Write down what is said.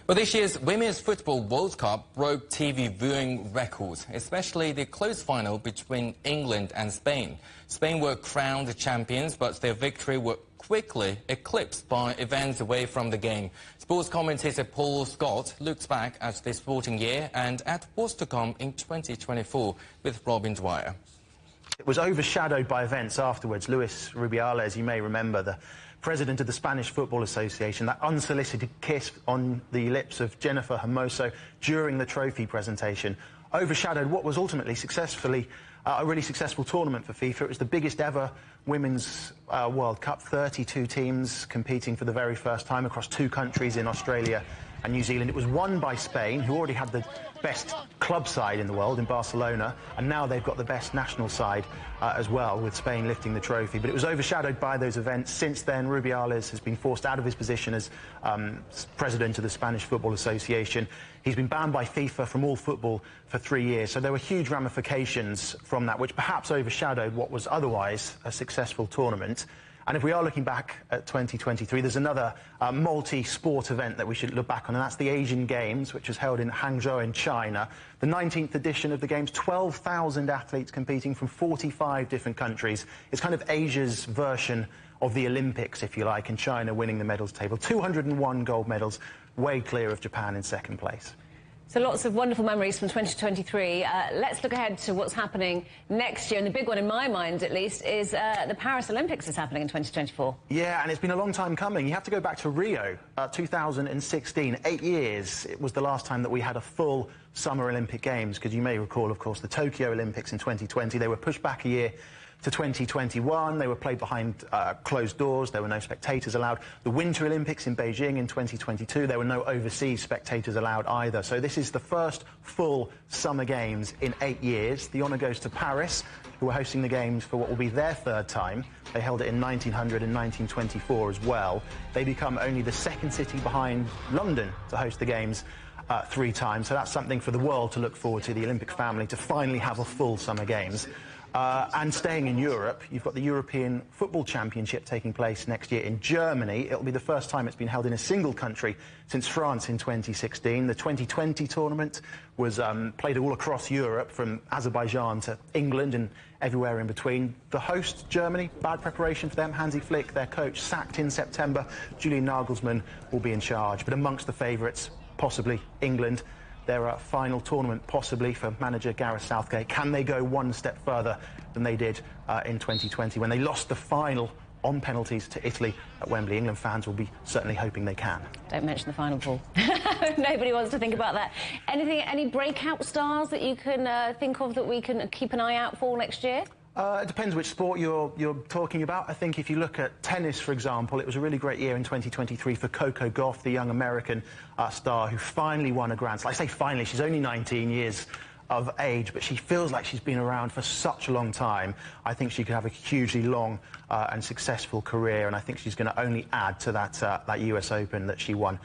Well, this year's Women's Football World Cup broke TV viewing records, especially the close final between England and Spain. Spain were crowned champions, but their victory was quickly eclipsed by events away from the game. Sports commentator Paul Scott looks back at the sporting year and at what's to come in 2024 with Robin Dwyer. It was overshadowed by events afterwards. Luis Rubiales, you may remember, the president of the Spanish Football Association, that unsolicited kiss on the lips of Jennifer Hermoso during the trophy presentation, overshadowed what was ultimately a really successful tournament for FIFA. It was the biggest ever Women's World Cup, 32 teams competing for the very first time across 2 countries in Australia and New Zealand. It was won by Spain, who already had the best club side in the world in Barcelona, and now they've got the best national side as well, with Spain lifting the trophy. But it was overshadowed by those events. Since then, Rubiales has been forced out of his position as president of the Spanish Football Association. He's been banned by FIFA from all football for 3 years. So there were huge ramifications from that, which perhaps overshadowed what was otherwise a successful tournament. And if we are looking back at 2023, there's another multi-sport event that we should look back on, and that's the Asian Games, which was held in Hangzhou in China. The 19th edition of the Games, 12,000 athletes competing from 45 different countries. It's kind of Asia's version of the Olympics, if you like, and China winning the medals table. 201 gold medals, way clear of Japan in second place. So lots of wonderful memories from 2023. Let's look ahead to what's happening next year. And the big one, in my mind at least, is the Paris Olympics is happening in 2024. Yeah, and it's been a long time coming. You have to go back to Rio, 2016. 8 years. It was the last time that we had a full Summer Olympic Games, because you may recall, of course, the Tokyo Olympics in 2020. They were pushed back a year to 2021. They were played behind closed doors. There were no spectators allowed. The Winter Olympics in Beijing in 2022, there were no overseas spectators allowed either. So this is the first full Summer Games in 8 years. The honour goes to Paris, who are hosting the Games for what will be their 3rd time. They held it in 1900 and 1924 as well. They become only the 2nd city behind London to host the Games 3 times. So that's something for the world to look forward to, the Olympic family, to finally have a full Summer Games. And staying in Europe, you've got the European Football Championship taking place next year in Germany. It'll be the first time it's been held in a single country since France in 2016. The 2020 tournament was played all across Europe, from Azerbaijan to England and everywhere in between. The host, Germany, bad preparation for them. Hansi Flick, their coach, sacked in September. Julian Nagelsmann will be in charge. But amongst the favourites, possibly England. Their final tournament, possibly, for manager Gareth Southgate. Can they go one step further than they did in 2020 when they lost the final on penalties to Italy at Wembley? England fans will be certainly hoping they can. Don't mention the final, Paul. Nobody wants to think about that. Any breakout stars that you can think of that we can keep an eye out for next year? It depends which sport you're talking about. I think if you look at tennis, for example, it was a really great year in 2023 for Coco Gauff, the young American star who finally won a Grand Slam. I say finally, she's only 19 years of age, but she feels like she's been around for such a long time. I think she could have a hugely long and successful career, and I think she's going to only add to that US Open that she won